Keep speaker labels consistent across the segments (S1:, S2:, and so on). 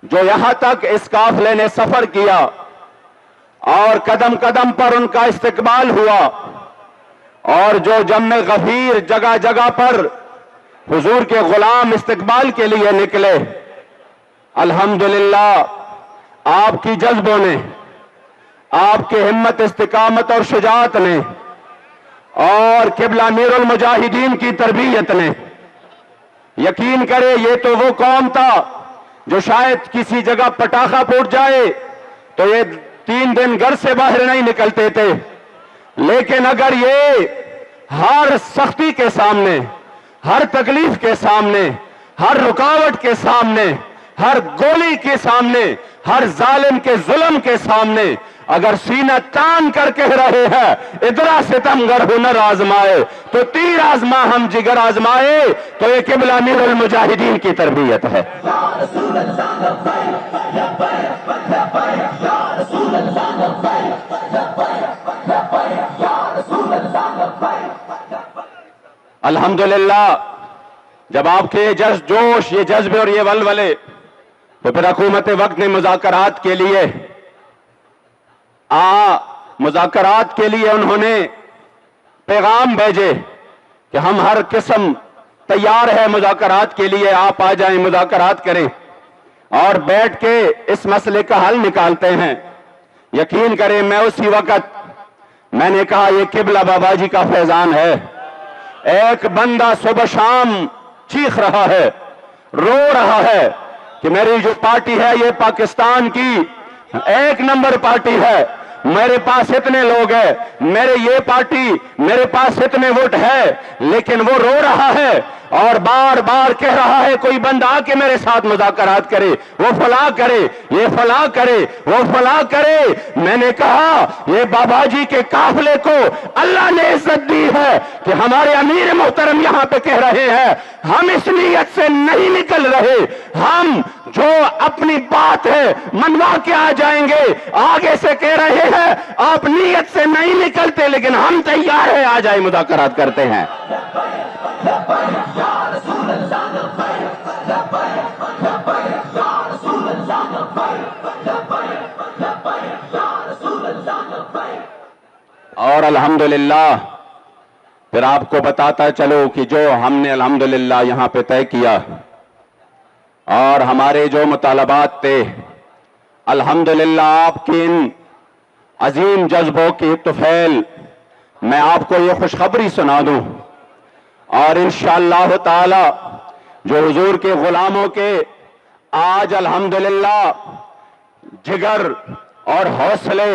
S1: جو یہاں تک اس قافلے نے سفر کیا اور قدم قدم پر ان کا استقبال ہوا، اور جو جم غفیر جگہ جگہ پر حضور کے غلام استقبال کے لیے نکلے، الحمدللہ آپ کی جذبوں نے، آپ کے ہمت استقامت اور شجاعت نے، اور قبلہ امیر المجاہدین کی تربیت نے، یقین کرے یہ تو وہ قوم تھا جو شاید کسی جگہ پٹاخہ پھوٹ جائے تو یہ 3 دن گھر سے باہر نہیں نکلتے تھے، لیکن اگر یہ ہر سختی کے سامنے، ہر تکلیف کے سامنے، ہر رکاوٹ کے سامنے، ہر گولی کے سامنے، ہر ظالم کے ظلم کے سامنے اگر سینہ تان کر کہہ رہے ہیں ادرا ستمگر ہنر آزمائے تو تیر آزما ہم جگر آزمائے، تو یہ قبلہ امیر المجاہدین کی تربیت ہے۔ الحمدللہ جب آپ کے یہ جوش، یہ جذبے اور یہ ولولے، تو پھر حکومت وقت نے مذاکرات کے لیے انہوں نے پیغام بھیجے کہ ہم ہر قسم تیار ہے مذاکرات کے لیے، آپ آ جائیں، مذاکرات کریں اور بیٹھ کے اس مسئلے کا حل نکالتے ہیں۔ یقین کریں میں اسی وقت میں نے کہا یہ قبلہ بابا جی کا فیضان ہے۔ ایک بندہ صبح شام چیخ رہا ہے، رو رہا ہے کہ میری جو پارٹی ہے یہ پاکستان کی 1 نمبر پارٹی ہے، میرے پاس اتنے لوگ ہیں، یہ پارٹی میرے پاس اتنے ووٹ ہے، لیکن وہ رو رہا ہے اور بار بار کہہ رہا ہے کوئی بندہ آ کے میرے ساتھ مذاکرات کرے، وہ فلاں کرے، یہ فلاں کرے، وہ فلاں کرے۔ میں نے کہا یہ بابا جی کے قافلے کو اللہ نے عزت دی ہے کہ ہمارے امیر محترم یہاں پہ کہہ رہے ہیں ہم اس نیت سے نہیں نکل رہے، ہم جو اپنی بات ہے منوا کے آ جائیں گے، آگے سے کہہ رہے ہیں آپ نیت سے نہیں نکلتے لیکن ہم تیار ہیں، آ جائیں مذاکرات کرتے ہیں۔ اور الحمدللہ پھر آپ کو بتاتا چلو کہ جو ہم نے الحمدللہ یہاں پہ طے کیا اور ہمارے جو مطالبات تھے، الحمدللہ آپ کی ان عظیم جذبوں کی طفیل میں آپ کو یہ خوشخبری سنا دوں، اور انشاءاللہ تعالی جو حضور کے غلاموں کے آج الحمدللہ جگر اور حوصلے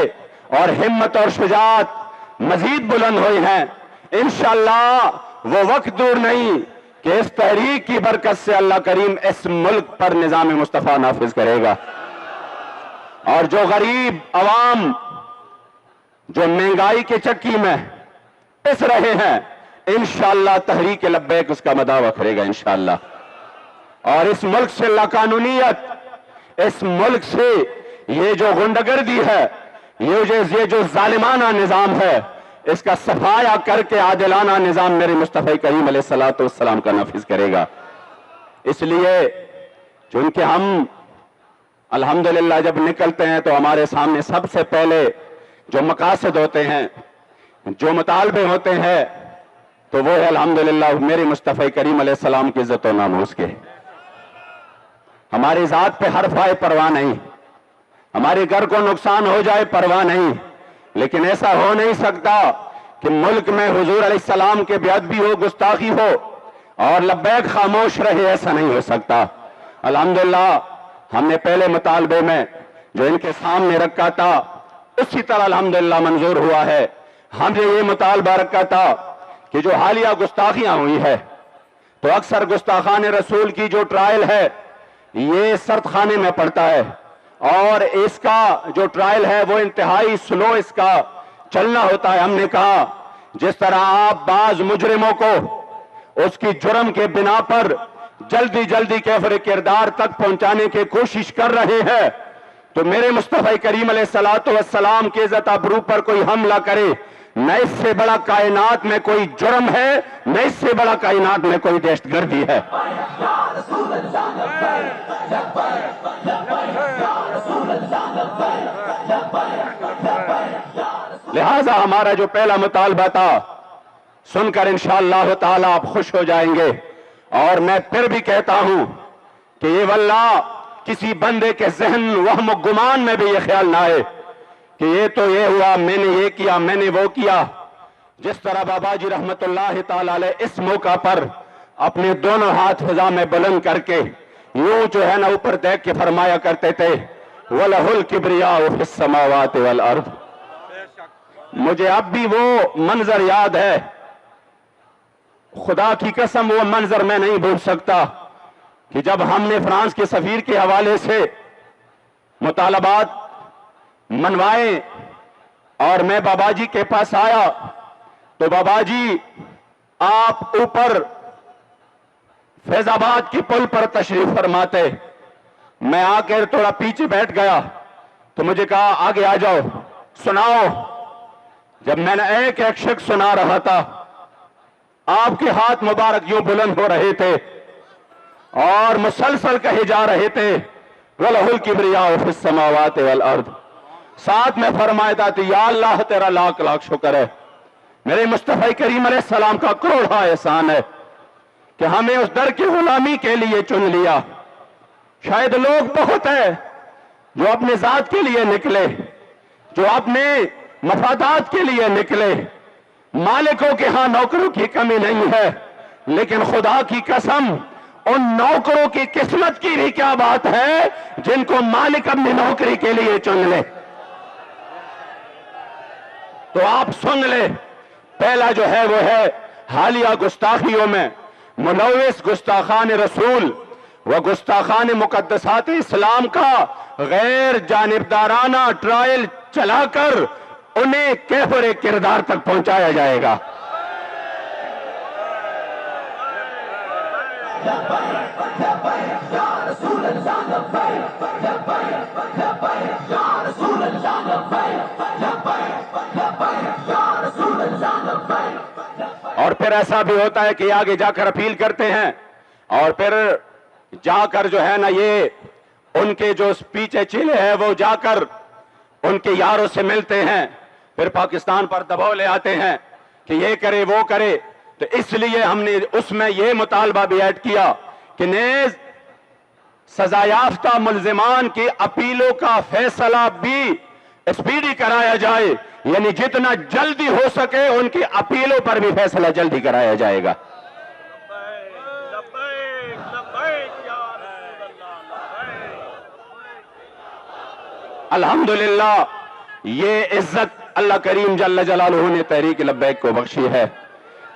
S1: اور ہمت اور شجاعت مزید بلند ہوئی ہیں، انشاءاللہ وہ وقت دور نہیں کہ اس تحریک کی برکت سے اللہ کریم اس ملک پر نظام مصطفیٰ نافذ کرے گا، اور جو غریب عوام جو مہنگائی کے چکی میں پس رہے ہیں، انشاءاللہ تحریک لبیک اس کا مداوع کرے گا انشاءاللہ، اور اس ملک سے لاقانونیت، اس ملک سے یہ جو غنڈگردی ہے، یہ جو ظالمانہ نظام ہے، اس کا صفایا کر کے عادلانہ نظام میرے مصطفی کریم علیہ السلام کا نافذ کرے گا۔ اس لیے چونکہ ہم الحمدللہ جب نکلتے ہیں تو ہمارے سامنے سب سے پہلے جو مقاصد ہوتے ہیں، جو مطالبے ہوتے ہیں، تو وہ ہے الحمدللہ میرے مصطفی کریم علیہ السلام کی عزت و ناموس کے۔ ہماری ذات پہ حرف آئے پرواہ نہیں، ہمارے گھر کو نقصان ہو جائے پرواہ نہیں، لیکن ایسا ہو نہیں سکتا کہ ملک میں حضور علیہ السلام کے بے ادبی ہو، گستاخی ہو اور لبیک خاموش رہے، ایسا نہیں ہو سکتا۔ الحمدللہ ہم نے پہلے مطالبے میں جو ان کے سامنے رکھا تھا اسی طرح الحمدللہ منظور ہوا ہے۔ ہم نے یہ مطالبہ رکھا تھا کہ جو حالیہ گستاخیاں ہوئی ہے، تو اکثر گستاخان رسول کی جو ٹرائل ہے یہ سرد خانے میں پڑتا ہے، اور اس کا جو ٹرائل ہے وہ انتہائی سلو اس کا چلنا ہوتا ہے۔ ہم نے کہا جس طرح آپ بعض مجرموں کو اس کی جرم کے بنا پر جلدی جلدی کیفر کردار تک پہنچانے کی کوشش کر رہے ہیں، تو میرے مصطفی کریم علیہ السلام کی عزت ابرو پر کوئی حملہ کرے، نہ اس سے بڑا کائنات میں کوئی جرم ہے، نہ اس سے بڑا کائنات میں کوئی دہشت گردی ہے۔ لہذا ہمارا جو پہلا مطالبہ تھا سن کر انشاءاللہ تعالی آپ خوش ہو جائیں گے. اور میں پھر بھی کہتا ہوں کہ یہ واللہ کسی بندے کے ذہن وہم و گمان میں بھی یہ خیال نہ آئے کہ یہ تو یہ ہوا، میں نے یہ کیا، میں نے وہ کیا. جس طرح بابا جی رحمت اللہ تعالی علیہ اس موقع پر اپنے دونوں ہاتھ فضا میں بلند کر کے یوں جو ہے نا اوپر دیکھ کے فرمایا کرتے تھے وَلَهُ الْكِبْرِيَاءُ فِي السَّمَاوَاتِ وَالْأَرْضِ. مجھے اب بھی وہ منظر یاد ہے، خدا کی قسم وہ منظر میں نہیں بھول سکتا کہ جب ہم نے فرانس کے سفیر کے حوالے سے مطالبات منوائے اور میں بابا جی کے پاس آیا تو بابا جی آپ اوپر فیض آباد کی پل پر تشریف فرماتے. میں آ کر تھوڑا پیچھے بیٹھ گیا تو مجھے کہا آگے آ جاؤ سناؤ. جب میں نے ایک ایک شخص سنا رہا تھا آپ کے ہاتھ مبارک یوں بلند ہو رہے تھے اور مسلسل کہے جا رہے تھے وَلَهُ الْكِبْرِيَاءُ فِي السَّمَاوَاتِ وَالْأَرْضِ. ساتھ میں فرمایا تھا یا اللہ تیرا لاکھ لاکھ شکر ہے، میرے مصطفی کریم علیہ السلام کا کروڑا احسان ہے کہ ہمیں اس در کی غلامی کے لیے چن لیا. شاید لوگ بہت ہیں جو اپنے ذات کے لیے نکلے، جو اپنے مفادات کے لیے نکلے. مالکوں کے ہاں نوکروں کی کمی نہیں ہے، لیکن خدا کی قسم ان نوکروں کی قسمت کی بھی کیا بات ہے جن کو مالک اپنی نوکری کے لیے چن لے. تو آپ سن لے، پہلا جو ہے وہ ہے حالیہ گستاخیوں میں ملوث گستاخان رسول و گستاخان مقدسات اسلام کا غیر جانبدارانہ ٹرائل چلا کر انہیں کیفر کردار تک پہنچایا جائے گا. اور پھر ایسا بھی ہوتا ہے کہ آگے جا کر اپیل کرتے ہیں اور پھر جا کر جو ہے نا یہ ان کے جو پیچھے چلے ہیں وہ جا کر ان کے یاروں سے ملتے ہیں، پھر پاکستان پر دباؤ لے آتے ہیں کہ یہ کرے وہ کرے. تو اس لیے ہم نے اس میں یہ مطالبہ بھی ایڈ کیا کہ نیز سزا یافتہ ملزمان کی اپیلوں کا فیصلہ بھی اسپیڈی کرایا جائے، یعنی جتنا جلدی ہو سکے ان کی اپیلوں پر بھی فیصلہ جلدی کرایا جائے گا. الحمدللہ یہ عزت اللہ کریم جل جلالہ نے تحریک لبیک کو بخشی ہے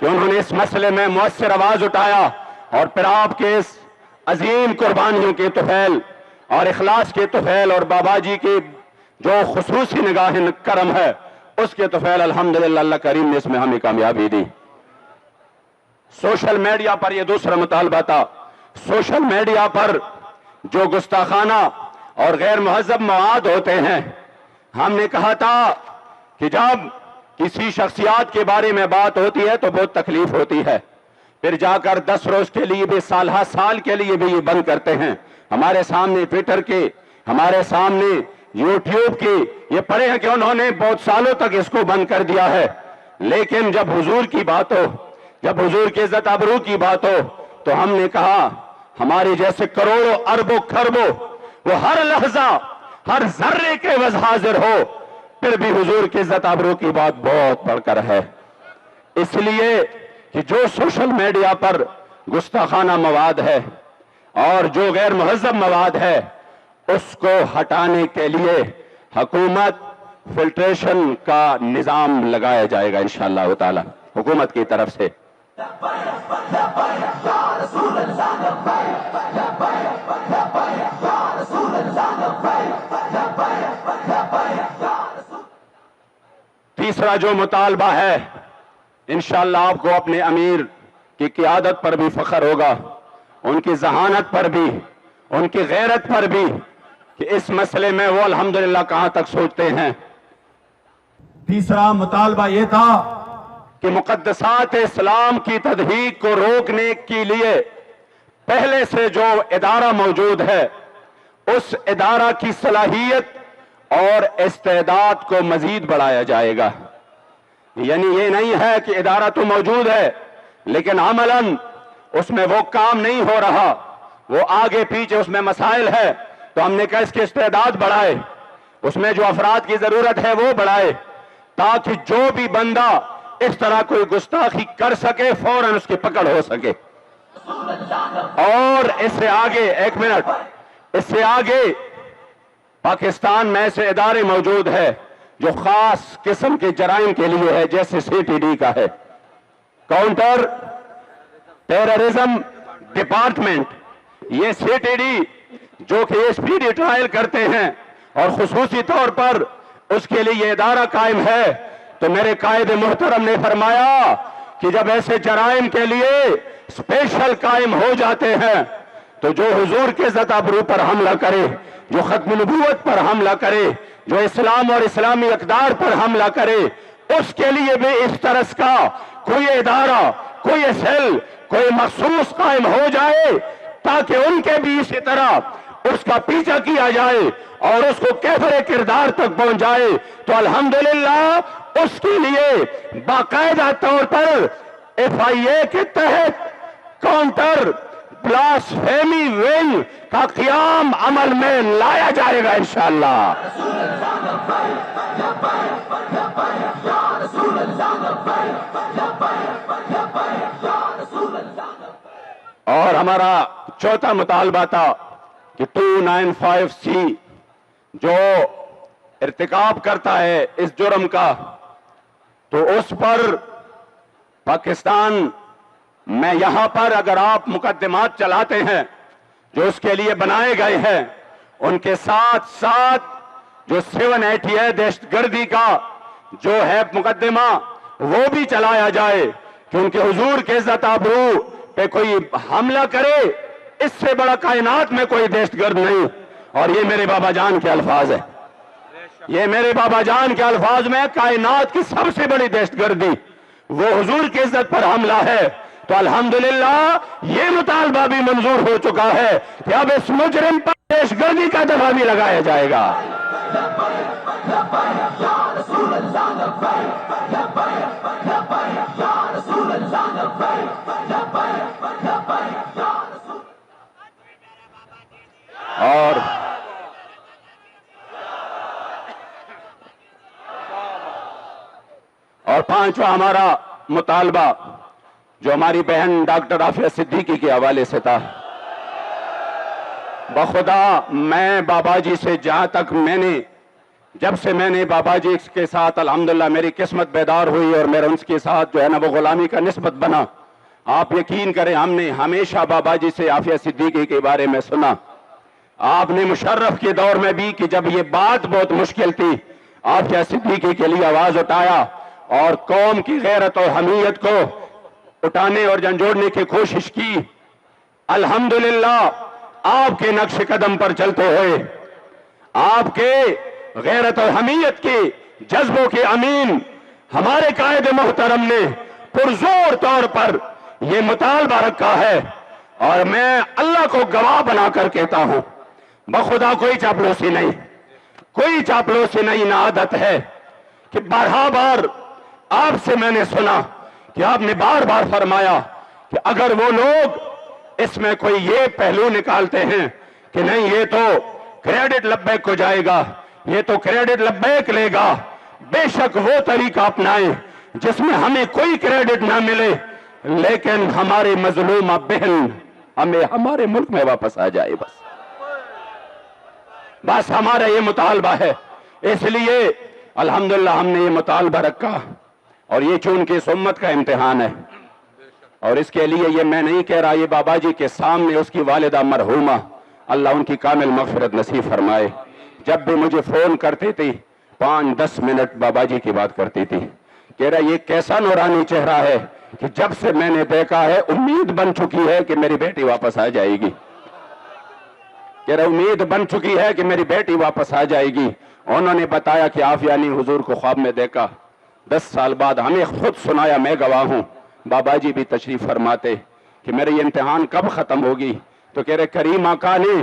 S1: کہ انہوں نے اس مسئلے میں مؤثر آواز اٹھایا اور پھر آپ کے اس عظیم قربانیوں کے طفیل اور اخلاص کے طفیل اور بابا جی کی جو خصوصی نگاہ کرم ہے اس کے طفیل الحمدللہ اللہ کریم نے اس میں ہمیں کامیابی دی. سوشل میڈیا پر یہ دوسرا مطالبہ تھا. سوشل میڈیا پر جو گستاخانہ اور غیر مہذب مواد ہوتے ہیں، ہم نے کہا تھا کہ جب کسی شخصیات کے بارے میں بات ہوتی ہے تو بہت تکلیف ہوتی ہے، پھر جا کر 10 روز کے لیے بھی سالہ سال کے لیے بھی یہ بند کرتے ہیں. ہمارے سامنے ٹویٹر کے، ہمارے سامنے یوٹیوب کی یہ پڑھے ہیں کہ انہوں نے بہت سالوں تک اس کو بند کر دیا ہے. لیکن جب حضور کی بات ہو، جب حضور کی عزت ابرو کی بات ہو تو ہم نے کہا ہمارے جیسے کروڑوں اربوں خربوں وہ ہر لحظہ ہر ذرے کے عوض حاضر ہو، پھر بھی حضور کی عزت ابرو کی بات بہت بڑھ کر ہے. اس لیے کہ جو سوشل میڈیا پر گستاخانہ مواد ہے اور جو غیر مہذب مواد ہے اس کو ہٹانے کے لیے حکومت فلٹریشن کا نظام لگایا جائے گا انشاءاللہ تعالی حکومت کی طرف سے. تیسرا جو مطالبہ ہے انشاءاللہ آپ کو اپنے امیر کی قیادت پر بھی فخر ہوگا، ان کی ذہانت پر بھی، ان کی غیرت پر بھی کہ اس مسئلے میں وہ الحمدللہ کہاں تک سوچتے ہیں. تیسرا مطالبہ یہ تھا کہ مقدسات اسلام کی تضحیک کو روکنے کے لیے پہلے سے جو ادارہ موجود ہے اس ادارہ کی صلاحیت اور استعداد کو مزید بڑھایا جائے گا. یعنی یہ نہیں ہے کہ ادارہ تو موجود ہے لیکن عملاً اس میں وہ کام نہیں ہو رہا, وہ آگے پیچھے اس میں مسائل ہے, تو ہم نے کہا اس کی استعداد بڑھائے, اس میں جو افراد کی ضرورت ہے وہ بڑھائے, تاکہ جو بھی بندہ اس طرح کوئی گستاخی کر سکے فوراً اس کی پکڑ ہو سکے. اور اس سے آگے, ایک منٹ, اس سے آگے پاکستان میں ایسے ادارے موجود ہے جو خاص قسم کے جرائم کے لیے ہے, جیسے سی ٹی ڈی کا ہے, کاؤنٹر ٹیررزم ڈپارٹمنٹ. یہ سی ٹی ڈی جو کہ اسپیڈی ٹرائل کرتے ہیں اور خصوصی طور پر اس کے لیے یہ ادارہ قائم ہے. تو میرے قائد محترم نے فرمایا کہ جب ایسے جرائم کے لیے اسپیشل قائم ہو جاتے ہیں تو جو حضور کے عزت ابرو پر حملہ کرے, جو ختم نبوت پر حملہ کرے, جو اسلام اور اسلامی اقدار پر حملہ کرے, اس کے لیے بھی اس طرح کا کوئی ادارہ, کوئی سیل, کوئی مخصوص قائم ہو جائے تاکہ ان کے بھی اسی طرح اس کا پیچھا کیا جائے اور اس کو کیفر کردار تک پہنچ جائے. تو الحمدللہ اس کے لیے باقاعدہ طور پر ایف آئی اے کے تحت کاؤنٹر بلاسفیمی ونگ کا قیام عمل میں لایا جائے گا انشاءاللہ. اور ہمارا چوتھا مطالبہ تھا کہ 295C جو ارتکاب کرتا ہے اس جرم کا, تو اس پر پاکستان میں یہاں پر اگر آپ مقدمات چلاتے ہیں جو اس کے لیے بنائے گئے ہیں, ان کے ساتھ ساتھ جو 780 ہے دہشت گردی کا جو ہے مقدمہ وہ بھی چلایا جائے کہ ان کے حضور کے عزت آبرو پہ کوئی حملہ کرے, اس سے بڑا کائنات میں کوئی دہشت گرد نہیں. اور یہ میرے بابا جان کے الفاظ ہیں, یہ میرے بابا جان کے الفاظ میں کائنات کی سب سے بڑی دہشت گردی وہ حضور کی عزت پر حملہ ہے. تو الحمدللہ یہ مطالبہ بھی منظور ہو چکا ہے کہ اب اس مجرم پر دہشت گردی کا دفعہ بھی لگایا جائے گا. اور پانچواں ہمارا مطالبہ جو ہماری بہن ڈاکٹر عافیہ صدیقی کے حوالے سے تھا. بخدا میں بابا جی سے جہاں تک جب سے میں نے بابا جی کے ساتھ الحمدللہ میری قسمت بیدار ہوئی اور میرا ان کے ساتھ جو ہے نا وہ غلامی کا نسبت بنا, آپ یقین کریں ہم نے ہمیشہ بابا جی سے عافیہ صدیقی کے بارے میں سنا. آپ نے مشرف کے دور میں بھی کہ جب یہ بات بہت مشکل تھی عافیہ صدیقی کے لیے آواز اٹھایا اور قوم کی غیرت اور حمیت کو اٹھانے اور جھنجھوڑنے کی کوشش کی. الحمدللہ آپ کے نقش قدم پر چلتے ہوئے آپ کے غیرت اور حمیت کے جذبوں کے امین ہمارے قائد محترم نے پرزور طور پر یہ مطالبہ رکھا ہے, اور میں اللہ کو گواہ بنا کر کہتا ہوں بخدا کوئی چاپلوسی نہیں, کوئی چاپلوسی نہیں. نہ عادت ہے کہ بار آپ سے میں نے سنا کہ آپ نے بار بار فرمایا کہ اگر وہ لوگ اس میں کوئی یہ پہلو نکالتے ہیں کہ نہیں یہ تو کریڈٹ لبیک کو جائے گا, یہ تو کریڈٹ لبیک لے گا, بے شک وہ طریقہ اپنائیں جس میں ہمیں کوئی کریڈٹ نہ ملے لیکن ہمارے مظلومہ بہن ہمیں ہمارے ملک میں واپس آ جائے. بس ہمارا یہ مطالبہ ہے. اس لیے الحمدللہ ہم نے یہ مطالبہ رکھا, اور یہ چونکہ اس امت کا امتحان ہے, اور اس کے لیے یہ میں نہیں کہہ رہا, یہ بابا جی کے سامنے اس کی والدہ مرحومہ اللہ ان کی کامل مغفرت نصیب فرمائے, جب بھی مجھے فون کرتی تھی 5-10 منٹ بابا جی کی بات کرتی تھی. کہہ رہا یہ کیسا نورانی چہرہ ہے کہ جب سے میں نے دیکھا ہے امید بن چکی ہے کہ میری بیٹی واپس آ جائے گی. کہہ رہا امید بن چکی ہے کہ میری بیٹی واپس آ جائے گی. انہوں نے بتایا کہ عافیہ نے حضور کو خواب میں دیکھا, 10 سال بعد ہمیں خود سنایا, میں گواہ ہوں. بابا جی بھی تشریف فرماتے کہ میرے یہ امتحان کب ختم ہوگی, تو کہہ رہے کریم آقا نے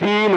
S1: 3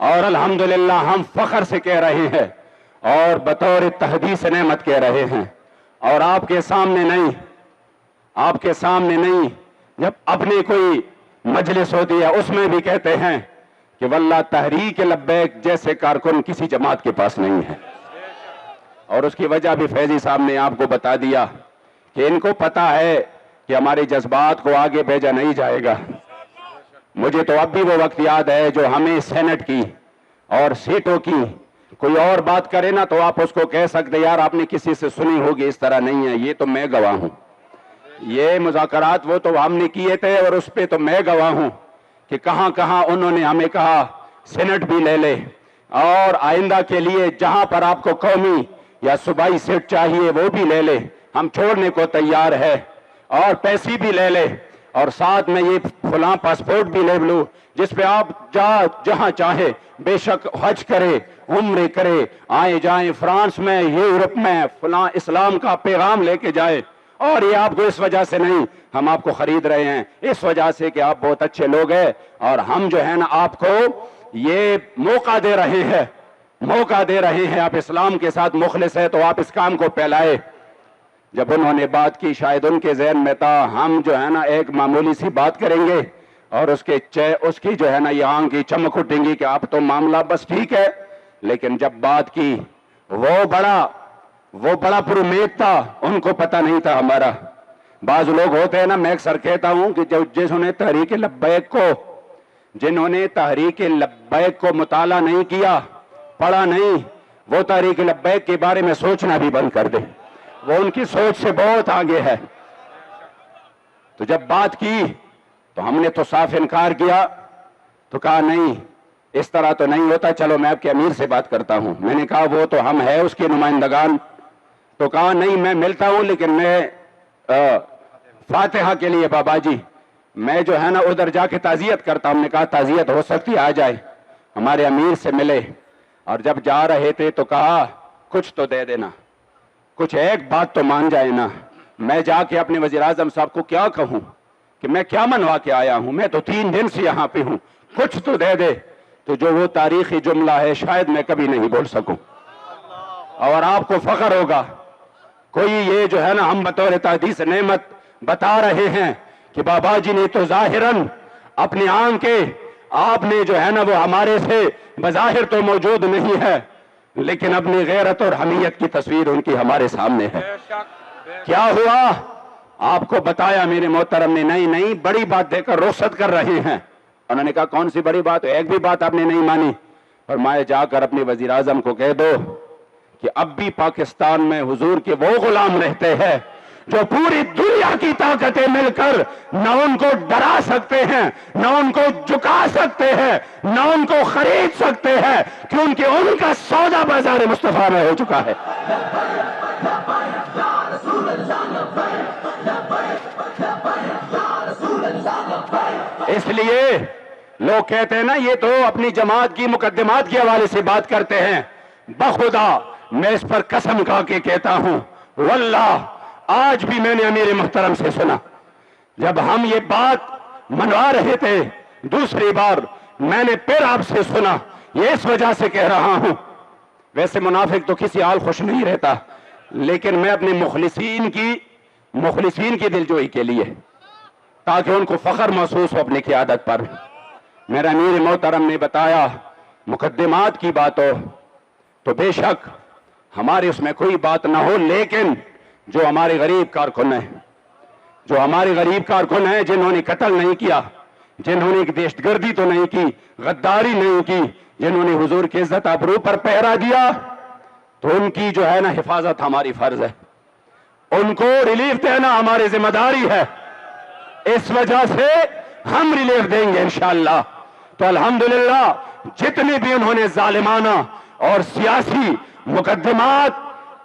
S1: اور الحمدللہ ہم فخر سے کہہ رہے ہیں اور بطور تحدیث نعمت کہہ رہے ہیں، اور آپ کے سامنے نہیں، جب اپنی کوئی مجلس ہوتی ہے اس میں بھی کہتے ہیں کہ واللہ تحریک لبیک جیسے کارکن کسی جماعت کے پاس نہیں ہے۔ اور اس کی وجہ بھی فیضی صاحب نے آپ کو بتا دیا کہ ان کو پتا ہے کہ ہمارے جذبات کو آگے بھیجا نہیں جائے گا۔ مجھے تو اب بھی وہ وقت یاد ہے جو ہمیں سینٹ کی اور سیٹوں کی کوئی اور بات کرے نا تو آپ اس کو کہہ سکتے یار آپ نے کسی سے سنی ہوگی، اس طرح نہیں ہے، یہ تو میں گواہ ہوں، یہ مذاکرات وہ تو ہم نے کیے تھے اور اس پہ تو میں گواہ ہوں کہ کہاں کہاں انہوں نے ہمیں کہا سینٹ بھی لے لے، اور آئندہ کے لیے جہاں پر آپ کو قومی یا صوبائی سیٹ چاہیے وہ بھی لے لے، ہم چھوڑنے کو تیار ہے، اور پیسے بھی لے لے، اور ساتھ میں یہ فلاں پاسپورٹ بھی لے لو جس پہ آپ جہاں چاہے بے شک حج کرے، عمرے کرے، آئے جائیں فرانس میں، یورپ میں، فلاں اسلام کا پیغام لے کے جائے۔ اور یہ آپ کو اس وجہ سے نہیں، ہم آپ کو خرید رہے ہیں اس وجہ سے کہ آپ بہت اچھے لوگ ہیں، اور ہم جو ہے نا آپ کو یہ موقع دے رہے ہیں، آپ اسلام کے ساتھ مخلص ہے تو آپ اس کام کو پھیلائے۔ جب انہوں نے بات کی شاید ان کے ذہن میں تھا ہم جو ہے نا ایک معمولی سی بات کریں گے اور اس کی جو ہے نا یہ آنکھ کی چمک اٹھیں گی کہ آپ تو معاملہ بس ٹھیک ہے، لیکن جب بات کی وہ بڑا پر امید تھا، ان کو پتہ نہیں تھا ہمارا۔ بعض لوگ ہوتے ہیں نا، میں اکثر کہتا ہوں کہ جنہوں نے تحریک لبیک کو مطالعہ نہیں کیا، پڑھا نہیں، وہ تحریک لبیک کے بارے میں سوچنا بھی بند کر دے، وہ ان کی سوچ سے بہت آگے ہے۔ تو جب بات کی تو ہم نے تو صاف انکار کیا، تو کہا نہیں اس طرح تو نہیں ہوتا، چلو میں آپ کے امیر سے بات کرتا ہوں۔ میں نے کہا وہ تو ہم ہیں اس کے نمائندگان، تو کہا نہیں میں ملتا ہوں لیکن میں فاتحہ کے لیے بابا جی میں جو ہے نا ادھر جا کے تعزیت کرتا ہوں۔ ہم نے کہا تعزیت ہو سکتی آ جائے، ہمارے امیر سے ملے، اور جب جا رہے تھے تو کہا کچھ تو دے دینا، کچھ ایک بات تو مان جائے نا۔ میں جا کے اپنے وزیر اعظم صاحب کو کیا کہوں کہ میں کیا منوا کے آیا ہوں، میں تو 3 دن سے یہاں پہ ہوں، کچھ تو دے دے۔ تو جو وہ تاریخی جملہ ہے شاید میں کبھی نہیں بول سکوں، اور آپ کو فخر ہوگا۔ کوئی یہ جو ہے نا ہم بطور تحدیث نعمت بتا رہے ہیں کہ بابا جی نے تو ظاہراً اپنی آنکھیں، آپ نے جو ہے نا وہ ہمارے سے بظاہر تو موجود نہیں ہے لیکن اپنی غیرت اور حمیت کی تصویر ان کی ہمارے سامنے ہے۔ کیا ہوا آپ کو بتایا میرے محترم نے، نہیں بڑی بات دے کر رخصت کر رہے ہیں۔ انہوں نے کہا کون سی بڑی بات؟ ایک بھی بات آپ نے نہیں مانی۔ فرمایا جا کر اپنے وزیر اعظم کو کہہ دو کہ اب بھی پاکستان میں حضور کے وہ غلام رہتے ہیں جو پوری دنیا کی طاقتیں مل کر نہ ان کو ڈرا سکتے ہیں، نہ ان کو جھکا سکتے ہیں، نہ ان کو خرید سکتے ہیں، کیونکہ ان کا سودا بازار مصطفیٰ میں ہو چکا ہے۔ اس لیے لوگ کہتے ہیں نا یہ تو اپنی جماعت کی مقدمات کے حوالے سے بات کرتے ہیں، بخدا میں اس پر قسم کھا کے کہتا ہوں واللہ آج بھی میں نے امیر محترم سے سنا، جب ہم یہ بات منوا رہے تھے دوسری بار میں نے پھر آپ سے سنا، یہ اس وجہ سے کہہ رہا ہوں، ویسے منافق تو کسی حال خوش نہیں رہتا، لیکن میں اپنے مخلصین کی دلجوئی کے لیے تاکہ ان کو فخر محسوس ہو اپنی قیادت پر، میرا امیر محترم نے بتایا مقدمات کی بات ہو تو بے شک ہمارے اس میں کوئی بات نہ ہو، لیکن جو ہمارے غریب کارکن ہیں جنہوں نے قتل نہیں کیا، جنہوں نے دہشت گردی تو نہیں کی، غداری نہیں کی، جنہوں نے حضور کی عزت آبرو پر پہرا دیا، تو ان کی جو ہے نا حفاظت ہماری فرض ہے، ان کو ریلیف دینا ہماری ذمہ داری ہے، اس وجہ سے ہم ریلیف دیں گے انشاءاللہ۔ تو الحمدللہ جتنے بھی انہوں نے ظالمانہ اور سیاسی مقدمات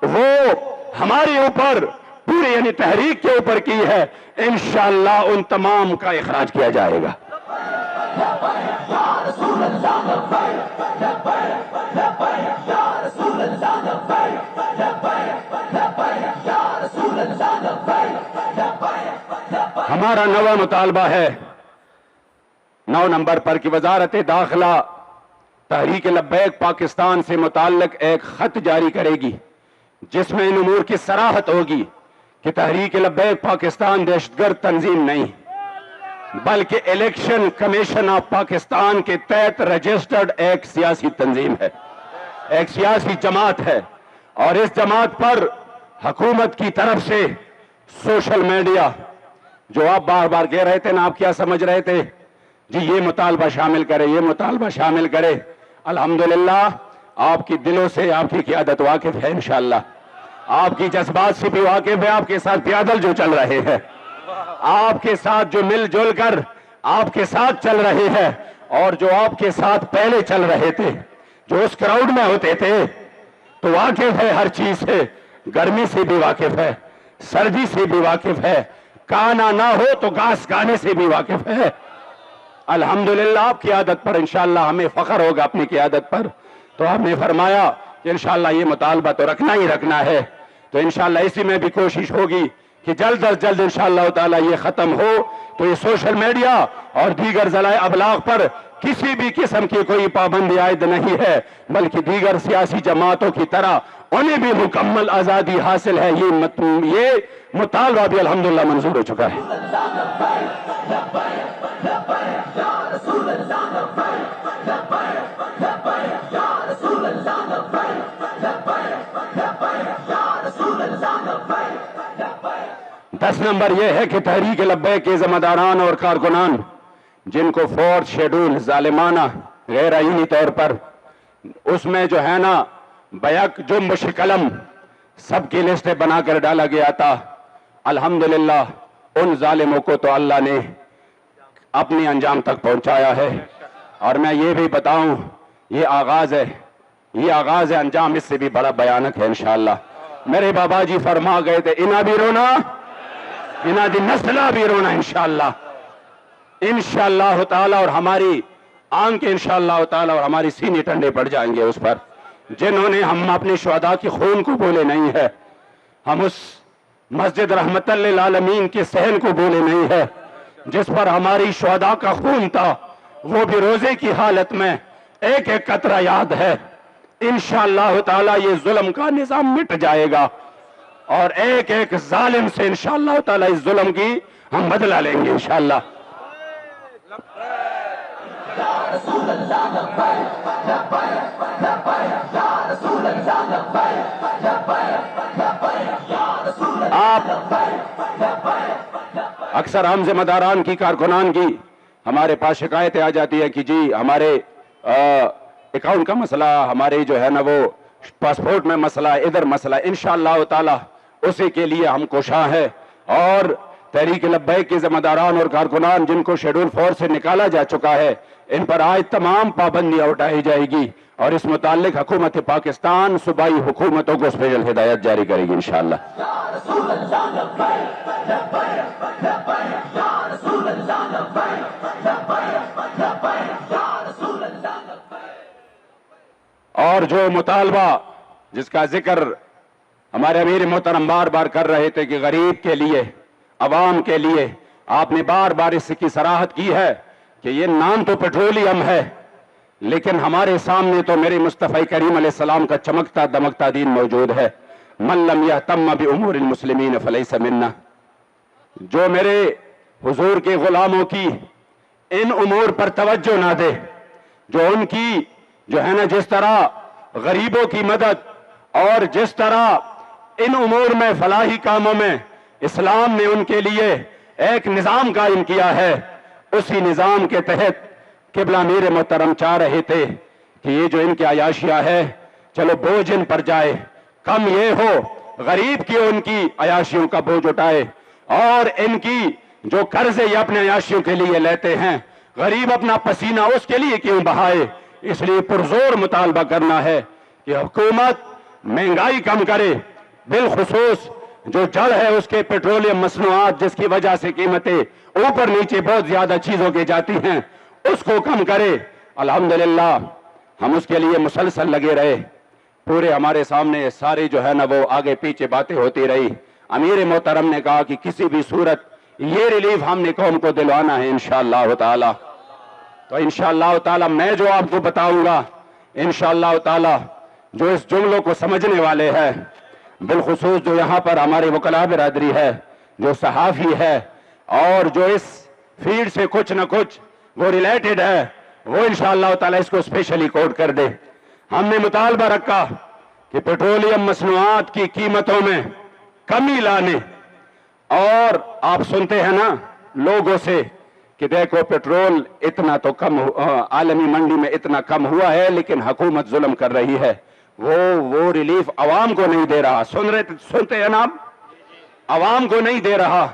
S1: وہ ہمارے اوپر پورے یعنی تحریک کے اوپر کی ہے، انشاءاللہ ان تمام کا اخراج کیا جائے گا۔ ہمارا 9واں مطالبہ ہے 9 نمبر پر کہ وزارت داخلہ تحریک لبیک پاکستان سے متعلق ایک خط جاری کرے گی جس میں ان امور کی صراحت ہوگی کہ تحریک لبیک پاکستان دہشت گرد تنظیم نہیں بلکہ الیکشن کمیشن آف پاکستان کے تحت رجسٹرڈ ایک سیاسی تنظیم ہے، ایک سیاسی جماعت ہے، اور اس جماعت پر حکومت کی طرف سے سوشل میڈیا جو آپ بار بار کہہ رہے تھے نا، آپ کیا سمجھ رہے تھے جی یہ مطالبہ شامل کرے، یہ مطالبہ شامل کرے، الحمدللہ آپ کی دلوں سے آپ کی قیادت واقف ہے، انشاءاللہ آپ کی جذبات سے بھی واقف ہے، آپ کے ساتھ پیادل جو چل رہے ہیں، آپ کے ساتھ جو مل جل کر آپ کے ساتھ چل رہے ہیں، اور جو آپ کے ساتھ پہلے چل رہے تھے، جو اس کراؤڈ میں ہوتے تھے، تو واقف ہے ہر چیز سے، گرمی سے بھی واقف ہے، سردی سے بھی واقف ہے، کانا نہ ہو تو گھاس گانے سے بھی واقف ہے۔ الحمدللہ آپ کی قیادت پر انشاءاللہ ہمیں فخر ہوگا اپنی قیادت پر، تو آپ نے فرمایا کہ انشاءاللہ یہ مطالبہ تو رکھنا ہی رکھنا ہے، تو انشاءاللہ اسی میں بھی کوشش ہوگی کہ جلد از جلد انشاءاللہ تعالی یہ ختم ہو، تو یہ سوشل میڈیا اور دیگر ذرائع ابلاغ پر کسی بھی قسم کی کوئی پابندی عائد نہیں ہے، بلکہ دیگر سیاسی جماعتوں کی طرح انہیں بھی مکمل آزادی حاصل ہے۔ یہ مطالبہ بھی الحمدللہ منظور ہو چکا ہے۔ دس نمبر یہ ہے کہ تحریک لبیک کے ذمہ داران اور کارکنان جن کو فورتھ شیڈول ظالمانہ غیر آئینی طور پر اس میں جو ہے نا بیک جنبش قلم سب کی لسٹیں بنا کر ڈالا گیا تھا، الحمدللہ ان ظالموں کو تو اللہ نے اپنی انجام تک پہنچایا ہے، اور میں یہ بھی بتاؤں یہ آغاز ہے، یہ آغاز ہے، انجام اس سے بھی بڑا بیانک ہے انشاءاللہ۔ میرے بابا جی فرما گئے تھے انہا بھی رونا انہا دی نسلہ بھی رونا انشاءاللہ، انشاءاللہ تعالی، اور ہماری آنکھیں انشاءاللہ تعالی اور ہماری سینے ٹنڈے پڑ جائیں گے اس پر جنہوں نے ہم اپنے شہداء کی خون کو بولے نہیں ہے، ہم اس مسجد رحمت للعالمین کے صحن کو بولے نہیں ہے جس پر ہماری شہداء کا خون تھا، وہ بھی روزے کی حالت میں ایک ایک قطرہ یاد ہے۔ انشاءاللہ تعالی یہ ظلم کا نظام مٹ جائے گا، اور ایک ایک ظالم سے انشاءاللہ تعالی اس ظلم کی ہم بدلہ لیں گے انشاءاللہ۔ آپ اکثر ہم ذمہ داران کی کارکنان کی ہمارے پاس شکایتیں آ جاتی ہے کہ جی ہمارے اکاؤنٹ کا مسئلہ، ہمارے جو ہے نا وہ پاسپورٹ میں مسئلہ، ادھر مسئلہ، انشاءاللہ تعالی اسی کے لیے ہم کوشاں ہیں، اور تحریک لبیک کے ذمہ داران اور کارکنان جن کو شیڈول 4 سے نکالا جا چکا ہے ان پر آج تمام پابندیاں اٹھائی جائے گی، اور اس متعلق حکومت پاکستان صوبائی حکومتوں کو اسپیشل ہدایت جاری کرے گی انشاءاللہ۔ اور جو مطالبہ جس کا ذکر ہمارے امیر محترم بار بار کر رہے تھے کہ غریب کے لیے، عوام کے لیے، آپ نے بار بار اس کی صراحت کی ہے کہ یہ نام تو پیٹرولیم ہے لیکن ہمارے سامنے تو میرے مصطفی کریم علیہ السلام کا چمکتا دمکتا دین موجود ہے۔ من لم یہتم بامور المسلمین فلیس منا، جو میرے حضور کے غلاموں کی ان امور پر توجہ نہ دے، جو ان کی جو ہے نا جس طرح غریبوں کی مدد اور جس طرح ان امور میں فلاحی کاموں میں اسلام نے ان کے لیے ایک نظام قائم کیا ہے، اسی نظام کے تحت قبلہ امیر محترم چاہ رہے تھے کہ یہ جو ان کی عیاشیاں ہے چلو بوجھ ان پر جائے، کم یہ ہو غریب کی ان کی عیاشیوں کا بوجھ اٹھائے، اور ان کی جو قرضے یہ اپنے عیاشیوں کے لیے لیتے ہیں غریب اپنا پسینہ اس کے لیے کیوں بہائے۔ اس لیے پرزور مطالبہ کرنا ہے کہ حکومت مہنگائی کم کرے، بالخصوص جو جڑ ہے اس کے پیٹرولیم مصنوعات جس کی وجہ سے قیمتیں اوپر نیچے بہت زیادہ چیزوں کی جاتی ہیں اس کو کم کرے۔ الحمدللہ ہم اس کے لیے مسلسل لگے رہے، پورے ہمارے سامنے سارے جو ہے نا وہ آگے پیچھے باتیں ہوتی رہی، امیر محترم نے کہا کہ کسی بھی صورت یہ ریلیف ہم نے قوم کو دلوانا ہے انشاءاللہ تعالی۔ تو انشاءاللہ تعالی میں جو آپ کو بتاؤں گا انشاءاللہ تعالی جو اس جملوں کو سمجھنے والے ہیں، بالخصوص جو یہاں پر ہماری وکلاء برادری ہے، جو صحافی ہے اور جو اس فیلڈ سے کچھ نہ کچھ وہ ریلیٹڈ ہے، وہ انشاءاللہ تعالی اس کو اسپیشلی کوٹ کر دے۔ ہم نے مطالبہ رکھا کہ پیٹرولیم مصنوعات کی قیمتوں میں کمی لانے، اور آپ سنتے ہیں نا لوگوں سے کہ دیکھو پیٹرول اتنا تو کم عالمی منڈی میں اتنا کم ہوا ہے لیکن حکومت ظلم کر رہی ہے، وہ ریلیف عوام کو نہیں دے رہا۔ سنتے ہیں نا آپ، عوام کو نہیں دے رہا۔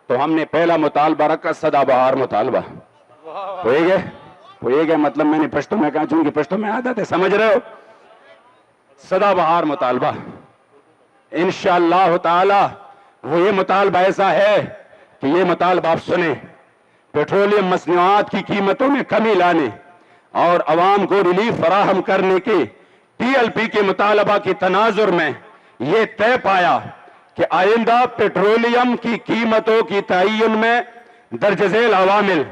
S1: تو ہم نے پہلا مطالبہ رکھا سدا بہار مطالبہ۔ ہوئے گئے مطلب میں نے پشتو میں کہا، چونکہ پشتو میں عادت ہے، سمجھ رہے ہو؟ سدا بہار مطالبہ انشاءاللہ تعالی وہ یہ مطالبہ ایسا ہے کہ یہ مطالبہ آپ سنیں، پیٹرولیم مصنوعات کی قیمتوں میں کمی لانے اور عوام کو ریلیف فراہم کرنے کے ٹی ایل پی کے مطالبہ کی تناظر میں یہ طے پایا کہ آئندہ پیٹرولیم کی قیمتوں کی تعین میں درج ذیل عوامل،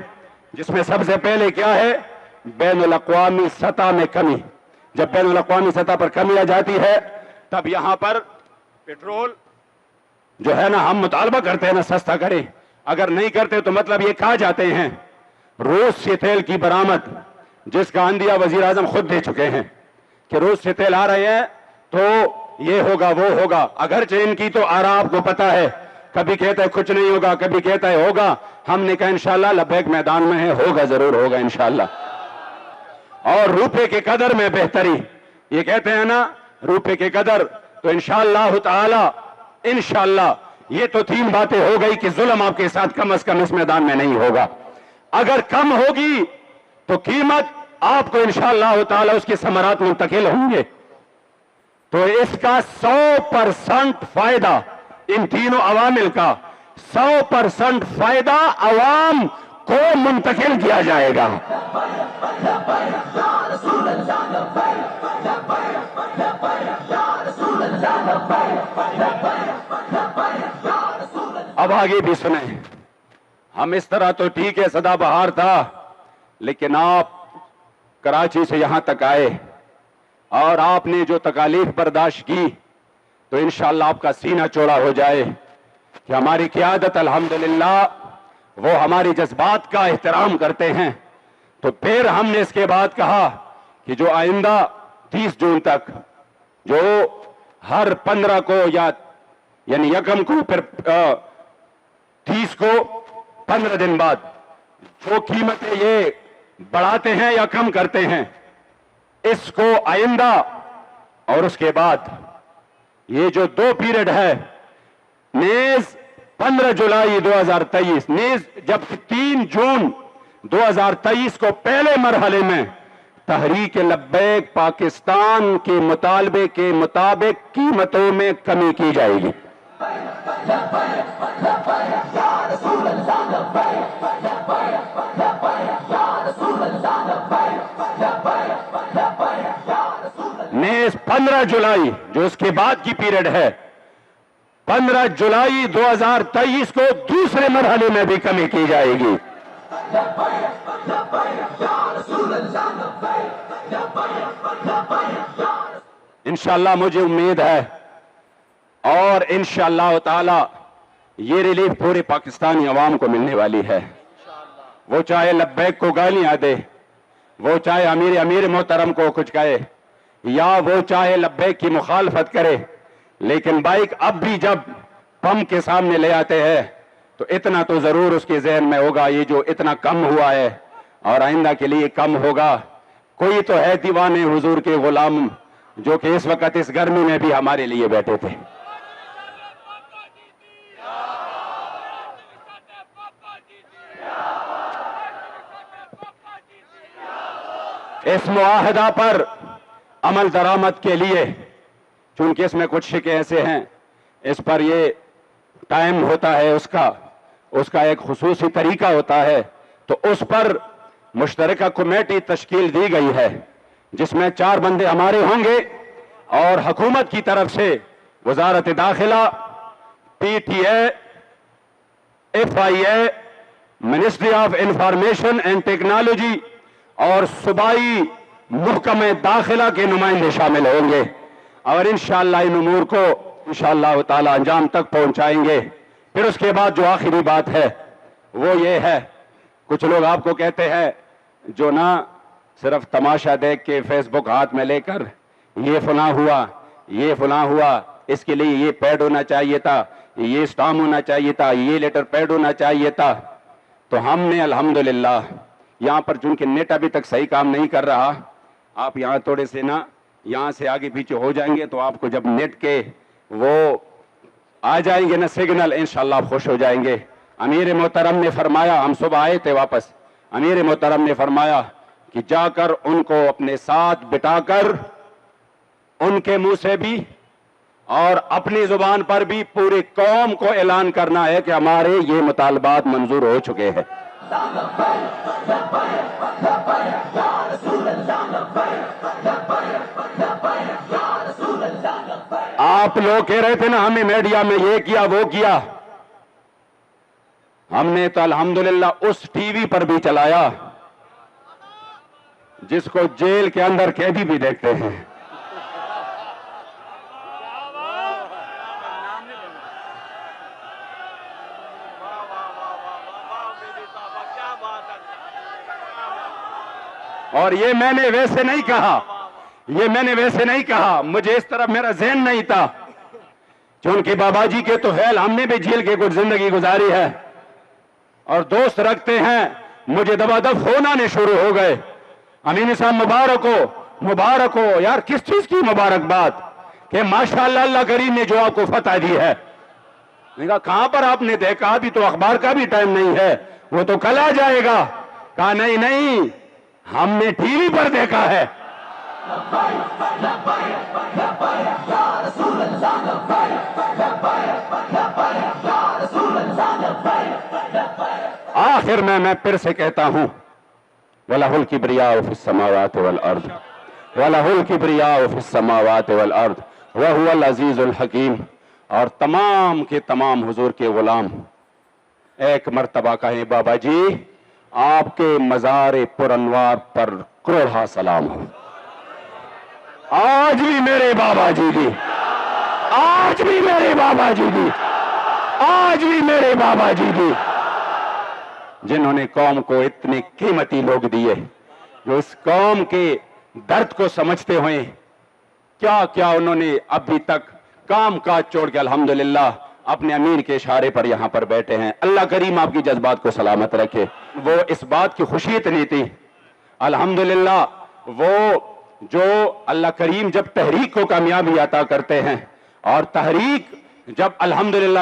S1: جس میں سب سے پہلے کیا ہے، بین الاقوامی سطح میں کمی۔ جب بین الاقوامی سطح پر کمی آ جاتی ہے تب یہاں پر پیٹرول جو ہے نا، ہم مطالبہ کرتے ہیں نا سستا کرے، اگر نہیں کرتے تو مطلب یہ کہا جاتے ہیں روس سے تیل کی برآمد، جس کا اندیہ وزیر اعظم خود دے چکے ہیں کہ روس سے تیل آ رہے ہیں تو یہ ہوگا وہ ہوگا، اگرچہ ان کی تو آرا آپ کو پتا ہے، کبھی کہتا ہے کچھ نہیں ہوگا، کبھی کہتا ہے ہوگا۔ ہم نے کہا انشاءاللہ لبیک میدان میں ہے، ہوگا ضرور ہوگا انشاءاللہ۔ اور روپے کے قدر میں بہتری، یہ کہتے ہیں نا روپے کے قدر، تو انشاءاللہ تعالی انشاءاللہ یہ تو تین باتیں ہو گئی کہ ظلم آپ کے ساتھ کم از کم اس میدان میں نہیں ہوگا۔ اگر کم ہوگی تو قیمت آپ کو انشاءاللہ تعالی اس کے ثمرات منتقل ہوں گے، تو اس کا 100% فائدہ، ان تینوں عوامل کا 100% فائدہ عوام کو منتقل کیا جائے گا۔ اب آگے بھی سنیں، ہم اس طرح تو ٹھیک ہے سدا بہار تھا، لیکن آپ کراچی سے یہاں تک آئے اور آپ نے جو تکالیف برداشت کی، تو انشاءاللہ آپ کا سینہ چوڑا ہو جائے کہ ہماری قیادت الحمدللہ وہ ہمارے جذبات کا احترام کرتے ہیں۔ تو پھر ہم نے اس کے بعد کہا کہ جو آئندہ 30 جون تک، جو ہر 15 کو یعنی یکم کو، پھر 30 کو، 15 دن بعد جو قیمتیں یہ بڑھاتے ہیں یا کم کرتے ہیں، اس کو آئندہ اور اس کے بعد یہ جو 2 پیریڈ ہے، نیز 15 جولائی 2023 نیز جب 3 جون 2023 کو پہلے مرحلے میں تحریک لبیک پاکستان کے مطالبے کے مطابق قیمتوں میں کمی کی جائے گی۔ نیز 15 جولائی جو اس کے بعد کی پیریڈ ہے، 15 جولائی 2023 کو دوسرے مرحلے میں بھی کمی کی جائے گی۔ انشاءاللہ مجھے امید ہے، اور انشاءاللہ تعالی یہ ریلیف پورے پاکستانی عوام کو ملنے والی ہے۔ وہ چاہے لبیک کو گالیاں دے، وہ چاہے امیر محترم کو کچھ کہے، یا وہ چاہے لبیک کی مخالفت کرے، لیکن بائک اب بھی جب پمپ کے سامنے لے آتے ہیں تو اتنا تو ضرور اس کے ذہن میں ہوگا، یہ جو اتنا کم ہوا ہے اور آئندہ کے لیے کم ہوگا۔ کوئی تو ہے دیوانے حضور کے غلام جو کہ اس وقت اس گرمی میں بھی ہمارے لیے بیٹھے تھے۔ اس معاہدہ پر عمل درآمد کے لیے، چونکہ اس میں کچھ شکیں ایسے ہیں، اس پر یہ ٹائم ہوتا ہے، اس کا ایک خصوصی طریقہ ہوتا ہے، تو اس پر مشترکہ کمیٹی تشکیل دی گئی ہے، جس میں 4 بندے ہمارے ہوں گے، اور حکومت کی طرف سے وزارت داخلہ، P T A, F I A, ministry of information and technology اور صوبائی محکمہ داخلہ کے نمائندے شامل ہوں گے اور انشاءاللہ ان امور کو انشاءاللہ تعالی انجام تک پہنچائیں گے۔ پھر اس کے بعد جو آخری بات ہے وہ یہ ہے، کچھ لوگ آپ کو کہتے ہیں جو نہ صرف تماشا دیکھ کے فیس بک ہاتھ میں لے کر یہ فلاں ہوا، یہ فلاں ہوا، اس کے لیے یہ پیڈ ہونا چاہیے تھا، یہ اسٹام ہونا چاہیے تھا، یہ لیٹر پیڈ ہونا چاہیے تھا۔ تو ہم نے الحمدللہ یہاں پر چونکہ نیٹ ابھی تک صحیح کام نہیں کر رہا، آپ یہاں تھوڑے سے نا یہاں سے آگے پیچھے ہو جائیں گے تو آپ کو جب نیٹ کے وہ آ جائیں گے نا سگنل، انشاءاللہ آپ خوش ہو جائیں گے۔ امیر محترم نے فرمایا، ہم صبح آئے تھے واپس، امیر محترم نے فرمایا کہ جا کر ان کو اپنے ساتھ بٹھا کر ان کے منہ سے بھی اور اپنی زبان پر بھی پوری قوم کو اعلان کرنا ہے کہ ہمارے یہ مطالبات منظور ہو چکے ہیں۔ آپ لوگ کہہ رہے تھے نا ہمیں میڈیا میں یہ کیا وہ کیا، ہم نے تو الحمدللہ اس ٹی وی پر بھی چلایا جس کو جیل کے اندر قیدی بھی دیکھتے ہیں۔ اور یہ میں نے ویسے نہیں کہا، یہ میں نے ویسے نہیں کہا، مجھے اس طرح میرا ذہن نہیں تھا، چونکہ بابا جی کے تو خیال ہم نے بھی جیل کے کچھ زندگی گزاری ہے اور دوست رکھتے ہیں، مجھے دبا دب فون آنے شروع ہو گئے، امین صاحب مبارک ہو یار، کس چیز کی مبارکباد کہ ماشاءاللہ اللہ کریم نے جو آپ کو فتح دی ہے۔ میں نے کہا کہاں پر آپ نے دیکھا، ابھی تو اخبار کا بھی ٹائم نہیں ہے، وہ تو کل آ جائے گا۔ کہا نہیں ہم نے ٹی وی پر دیکھا ہے۔ آخر میں پھر سے کہتا ہوں، وَلَهُ الْكِبْرِيَاءُ فِي السَّمَاوَاتِ وَالْأَرْضِ وَلَهُ الْكِبْرِيَاءُ فِي السَّمَاوَاتِ وَالْأَرْضِ وَهُوَ الْعَزِيزُ الْحَكِيمُ۔ اور تمام کے تمام حضور کے غلام ایک مرتبہ کہیں بابا جی آپ کے مزار پر انوار پر کروڑا سلام ہو۔ آج بھی میرے بابا جی دی، آج بھی میرے بابا جی دی، آج بھی میرے بابا جی دی، جنہوں نے قوم کو اتنے قیمتی لوگ دیے، جو اس قوم کے درد کو سمجھتے ہوئے کیا کیا انہوں نے ابھی تک کام کاج چھوڑ کے الحمدللہ اپنے امیر کے اشارے پر یہاں پر بیٹھے ہیں۔ اللہ کریم آپ کی جذبات کو سلامت رکھے۔ وہ اس بات کی خوشی اتنی تھی الحمدللہ، وہ جو اللہ کریم جب تحریک کو کامیابی عطا کرتے ہیں اور تحریک جب الحمدللہ